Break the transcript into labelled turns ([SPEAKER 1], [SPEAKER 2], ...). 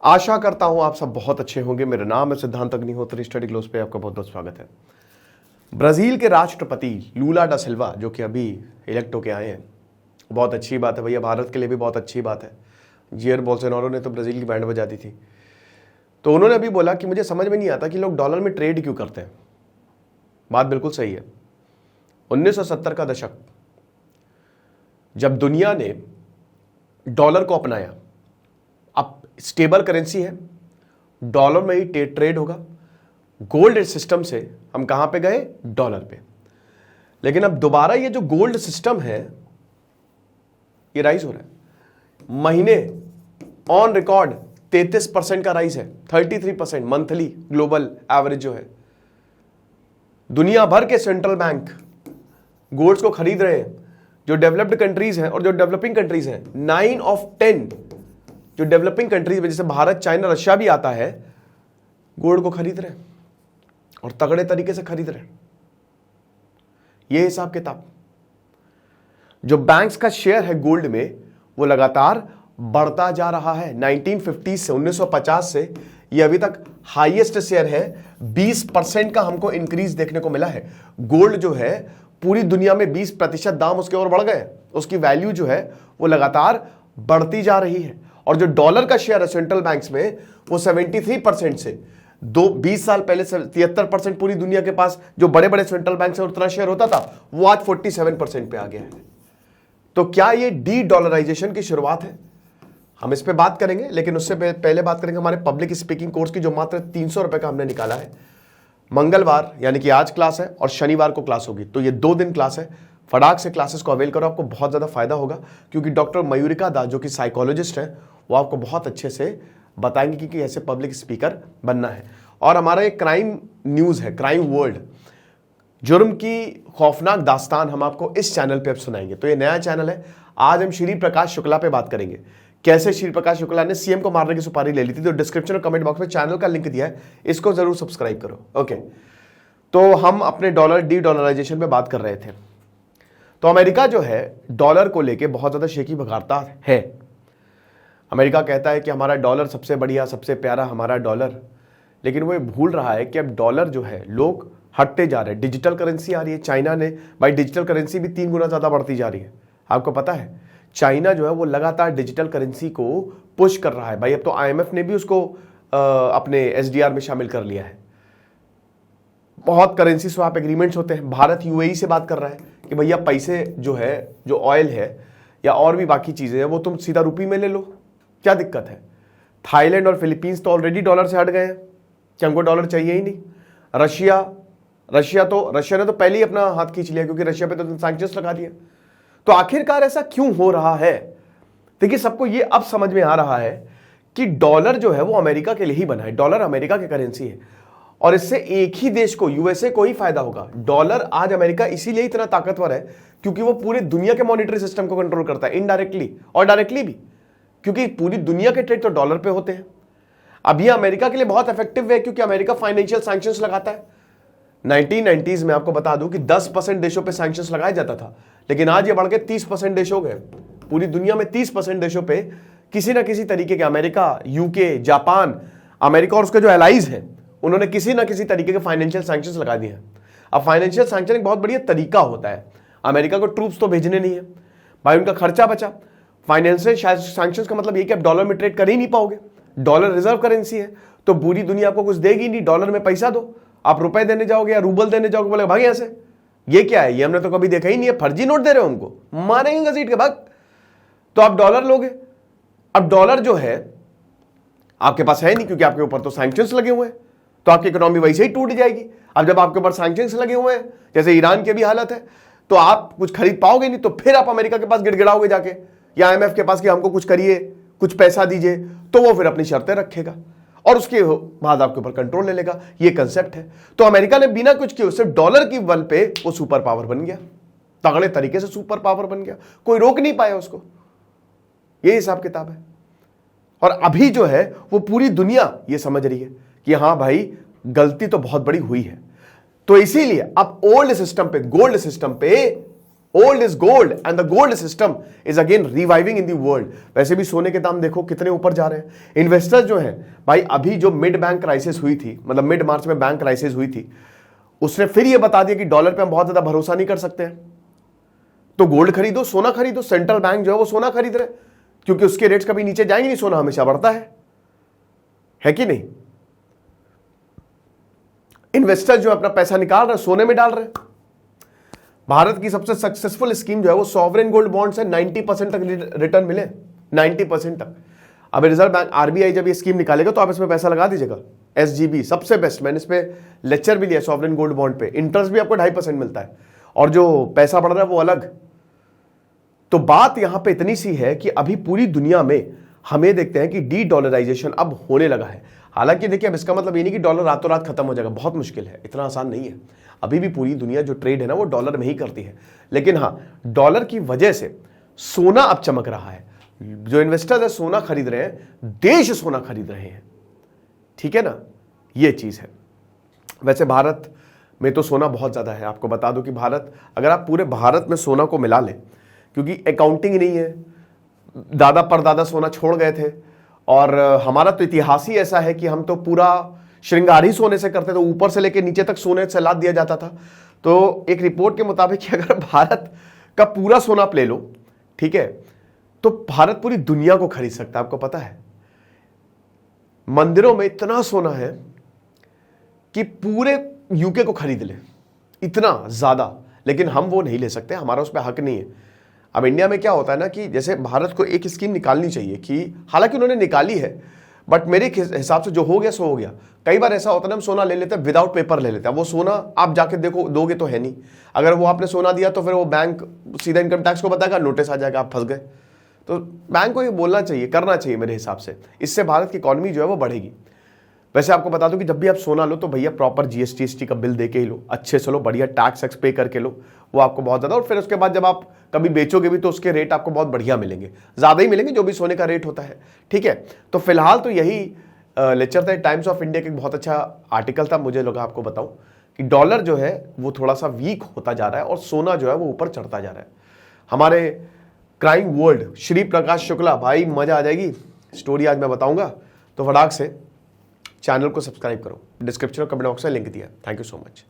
[SPEAKER 1] आशा करता हूं आप सब बहुत अच्छे होंगे। मेरा नाम है सिद्धांत अग्निहोत्री। स्टडी क्लोज पे आपका बहुत बहुत स्वागत है। ब्राजील के राष्ट्रपति लूला डा सिल्वा जो कि अभी इलेक्ट होके आए हैं, बहुत अच्छी बात है भैया, भारत के लिए भी बहुत अच्छी बात है। जियर बोल्सोनारो ने तो ब्राजील की बैंड बजा दी थी। तो उन्होंने अभी बोला कि मुझे समझ में नहीं आता कि लोग डॉलर में ट्रेड क्यों करते हैं। बात बिल्कुल सही है। 1970 का दशक जब दुनिया ने डॉलर को अपनाया, अब स्टेबल करेंसी है, डॉलर में ही ट्रेड होगा। गोल्ड सिस्टम से हम कहां पे गए? डॉलर पे। लेकिन अब दोबारा ये जो गोल्ड सिस्टम है ये राइज हो रहा है। महीने ऑन रिकॉर्ड 33% का राइज है, 33% मंथली ग्लोबल एवरेज जो है। दुनिया भर के सेंट्रल बैंक गोल्ड्स को खरीद रहे हैं। जो डेवलप्ड कंट्रीज हैं और जो डेवलपिंग कंट्रीज हैं, 9 of 10 जो डेवलपिंग कंट्रीज में, जैसे भारत, चाइना, रशिया भी आता है, गोल्ड को खरीद रहे हैं और तगड़े तरीके से खरीद रहे हैं। यह हिसाब किताब। जो बैंक्स का शेयर है गोल्ड में वो लगातार बढ़ता जा रहा है। 1950 से 1950 से ये अभी तक हाईएस्ट शेयर है। 20% का हमको इंक्रीज देखने को मिला है। गोल्ड जो है पूरी दुनिया में 20% दाम उसके और बढ़ गए। उसकी वैल्यू जो है वो लगातार बढ़ती जा रही है। और जो डॉलर का शेयर है सेंट्रल बैंक्स में वो 73% से 20 साल पहले 73% पूरी दुनिया के पास जो बड़े बड़े सेंट्रल बैंक से उतना शेयर होता था, वो आज 47% पे आ गया है। तो क्या ये डी डॉलराइजेशन की शुरुआत है? हम इस पे बात करेंगे, लेकिन उससे पहले बात करेंगे हमारे पब्लिक स्पीकिंग कोर्स की, जो मात्र 300 रुपए का हमने निकाला है। मंगलवार यानी कि आज क्लास है और शनिवार को क्लास होगी, तो ये 2 दिन क्लास है। फटाक से क्लासेस को अवेल करो, आपको बहुत ज्यादा फायदा होगा। क्योंकि डॉक्टर मयूरिका दास जो कि साइकोलॉजिस्ट है, वो आपको बहुत अच्छे से बताएंगे कि ऐसे पब्लिक स्पीकर बनना है। और हमारा एक क्राइम न्यूज है, क्राइम वर्ल्ड, जुर्म की खौफनाक दास्तान हम आपको इस चैनल पे अब सुनाएंगे। तो ये नया चैनल है। आज हम श्री प्रकाश शुक्ला पे बात करेंगे, कैसे श्री प्रकाश शुक्ला ने सीएम को मारने की सुपारी ले ली थी। तो डिस्क्रिप्शन और कमेंट बॉक्स में चैनल का लिंक दिया है, इसको जरूर सब्सक्राइब करो। ओके, तो हम अपने डॉलर डी डॉलराइजेशन पे बात कर रहे थे। तो अमेरिका जो है डॉलर को लेके बहुत ज्यादा शेकी बघारता है। अमेरिका कहता है कि हमारा डॉलर सबसे बढ़िया, सबसे प्यारा हमारा डॉलर, लेकिन वो ये भूल रहा है कि अब डॉलर जो है लोग हटते जा रहे हैं। डिजिटल करेंसी आ रही है। चाइना ने भाई डिजिटल करेंसी भी 3 गुना ज्यादा बढ़ती जा रही है। आपको पता है चाइना जो है वो लगातार डिजिटल करेंसी को पुश कर रहा है। भाई अब तो आईएमएफ ने भी उसको अपने एसडीआर में शामिल कर लिया है। बहुत करेंसी स्वैप एग्रीमेंट्स होते हैं। भारत यूएई से बात कर रहा है कि भैया पैसे जो है, जो ऑयल है या और भी बाकी चीजें हैं, वो तुम सीधा रुपये में ले लो, क्या दिक्कत है। थाईलैंड और फिलीपींस तो ऑलरेडी डॉलर से हट गए हैं कि हमको डॉलर चाहिए ही नहीं। रशिया ने तो पहले ही अपना हाथ खींच लिया, क्योंकि रशिया पे तो सैंक्शंस लगा दिया। तो आखिरकार ऐसा क्यों हो रहा है? देखिए, सबको ये अब समझ में आ रहा है कि डॉलर जो है वो अमेरिका के लिए ही बना है। डॉलर अमेरिका की करेंसी है और इससे एक ही देश को, यूएसए को ही फायदा होगा। डॉलर आज अमेरिका इसीलिए इतना ताकतवर है क्योंकि वो पूरी दुनिया के मॉनेटरी सिस्टम को कंट्रोल करता है, इनडायरेक्टली और डायरेक्टली भी, क्योंकि पूरी दुनिया के ट्रेड तो डॉलर पे होते हैं। अब ये अमेरिका के लिए बहुत इफेक्टिव है क्योंकि अमेरिका फाइनेंशियल सैंक्शंस लगाता है। 1990s में आपको बता दूं कि 10% देशों पे सैंक्शंस लगाया जाता था, लेकिन आज ये बढ़ के 30% देश हो गए। पूरी दुनिया में 30% देशों पे किसी ना किसी तरीके के, अमेरिका, यूके, जापान, अमेरिका और उसके जो एलाइज हैं, उन्होंने किसी ना किसी तरीके के फाइनेंशियल सैंक्शंस लगा दिए हैं। अब फाइनेंशियल सैंक्शन एक बहुत बढ़िया तरीका होता है। अमेरिका को ट्रूप्स तो भेजने नहीं है भाई, उनका खर्चा बचा। फाइनेंशियल सैंक्शंस का मतलब ये कि आप डॉलर में ट्रेड कर ही नहीं पाओगे। डॉलर रिजर्व करेंसी है, तो पूरी दुनिया आपको कुछ देगी नहीं। डॉलर में पैसा दो, आप रुपए देने जाओगे या रूबल देने जाओगे, बोले भाग यहां से, ये क्या है, ये हमने तो कभी देखा ही नहीं है, फर्जी नोट दे रहे हो हमको, मारेंगे घसीट के भाग। तो आप डॉलर लोगे। अब डॉलर जो है आपके पास है नहीं, क्योंकि आपके ऊपर तो सैंक्शंस लगे हुए हैं, तो आपकी इकोनॉमी वैसे ही टूट जाएगी। अब जब आपके ऊपर सैंक्शंस लगे हुए हैं, जैसे ईरान की भी हालत है, तो आप कुछ खरीद पाओगे नहीं। तो फिर आप अमेरिका के पास गिड़गिड़ाओगे जाके या आईएमएफ के पास कि हमको कुछ करिए, कुछ पैसा दीजिए, तो वो फिर अपनी शर्तें रखेगा और उसके बाद आपके ऊपर कंट्रोल ले लेगा। ये कंसेप्ट है। तो अमेरिका ने बिना कुछ किए सिर्फ डॉलर की बल पे वो सुपर पावर बन गया, तगड़े तरीके से सुपर पावर बन गया, कोई रोक नहीं पाया उसको। ये हिसाब किताब है। और अभी जो है वो पूरी दुनिया ये समझ रही है कि हां भाई, गलती तो बहुत बड़ी हुई है। तो इसीलिए अब ओल्ड सिस्टम पे, गोल्ड सिस्टम पे old is gold and the gold system is again reviving in the world. वैसे भी सोने के दाम देखो कितने ऊपर जा रहे हैं। इन्वेस्टर्स जो हैं भाई, अभी जो मिड बैंक क्राइसिस हुई थी, मतलब मिड मार्च में बैंक क्राइसिस हुई थी, उसने फिर ये बता दिया कि डॉलर पे हम बहुत ज्यादा भरोसा नहीं कर सकते हैं, तो गोल्ड खरीदो, सोना खरीदो। सेंट्रल बैंक जो है वो सोना खरीद रहे, क्योंकि उसके रेट्स कभी नीचे जाएंगे नहीं, सोना हमेशा बढ़ता है कि नहीं। इन्वेस्टर जो अपना पैसा निकाल रहे हैं सोने में डाल रहे हैं। भारत की सबसे सक्सेसफुल स्कीम जो है वो सॉवरेन गोल्ड बॉन्ड्स है, 90% तक रिटर्न मिले, 90% तक। अब रिजर्व बैंक आरबीआई जब ये स्कीम निकालेगा तो आप इसमें पैसा लगा दीजिएगा। एसजीबी सबसे बेस्ट, मैंने इस पे लेक्चर भी लिया सॉवरेन गोल्ड बॉन्ड पे, इंटरेस्ट भी आपको 2.5% मिलता है और जो पैसा बढ़ रहा है वो अलग। तो बात यहां पे इतनी सी है कि अभी पूरी दुनिया में हमें देखते हैं कि डी डॉलराइजेशन अब होने लगा है। हालांकि देखिए, अब इसका मतलब ये नहीं कि डॉलर रातों रात खत्म हो जाएगा, बहुत मुश्किल है, इतना आसान नहीं है। अभी भी पूरी दुनिया जो ट्रेड है ना वो डॉलर में ही करती है, लेकिन हाँ, डॉलर की वजह से सोना अब चमक रहा है। जो इन्वेस्टर्स है सोना खरीद रहे हैं, देश सोना खरीद रहे हैं, ठीक है ना, ये चीज है। वैसे भारत में तो सोना बहुत ज्यादा है। आपको बता दूं कि भारत, अगर आप पूरे भारत में सोना को मिला लें, क्योंकि अकाउंटिंग नहीं है, दादा परदादा सोना छोड़ गए थे, और हमारा तो इतिहास ही ऐसा है कि हम तो पूरा श्रृंगार ही सोने से करते थे, ऊपर से लेकर नीचे तक सोने से लाद दिया जाता था। तो एक रिपोर्ट के मुताबिक कि अगर भारत का पूरा सोना आप ले लो, ठीक है, तो भारत पूरी दुनिया को खरीद सकता है। आपको पता है मंदिरों में इतना सोना है कि पूरे यूके को खरीद ले, इतना ज्यादा, लेकिन हम वो नहीं ले सकते, हमारा उस पर हक नहीं है। अब इंडिया में क्या होता है ना कि जैसे भारत को एक स्कीम निकालनी चाहिए कि, हालांकि उन्होंने निकाली है, बट मेरे हिसाब से जो हो गया सो हो गया। कई बार ऐसा होता है ना, हम सोना ले लेते हैं विदाउट पेपर ले लेते हैं, वो सोना आप जाके देखो दोगे तो है नहीं। अगर वो आपने सोना दिया तो फिर वो बैंक सीधा इनकम टैक्स को बताएगा, नोटिस आ जाएगा, आप फंस गए। तो बैंक को ये बोलना चाहिए, करना चाहिए मेरे हिसाब से, इससे भारत की इकॉनमी जो है वो बढ़ेगी। वैसे आपको बता दूं कि जब भी आप सोना लो तो भैया प्रॉपर जीएसटी का बिल दे के ही लो, अच्छे से लो, बढ़िया टैक्स पे करके लो, वो आपको बहुत ज्यादा। और फिर उसके बाद जब आप कभी बेचोगे भी तो उसके रेट आपको बहुत बढ़िया मिलेंगे, ज्यादा ही मिलेंगे जो भी सोने का रेट होता है, ठीक है। तो फिलहाल तो यही लेक्चर था। टाइम्स ऑफ इंडिया का एक बहुत अच्छा आर्टिकल था, मुझे लगा आपको बताऊं कि डॉलर जो है वो थोड़ा सा वीक होता जा रहा है और सोना जो है वो ऊपर चढ़ता जा रहा है। हमारे क्राइम वर्ल्ड श्री प्रकाश शुक्ला, भाई मजा आ जाएगी, स्टोरी आज मैं बताऊंगा, तो फटाक से चैनल को सब्सक्राइब करो, डिस्क्रिप्शन और कमेंट बॉक्स में लिंक दिया। Thank you so much.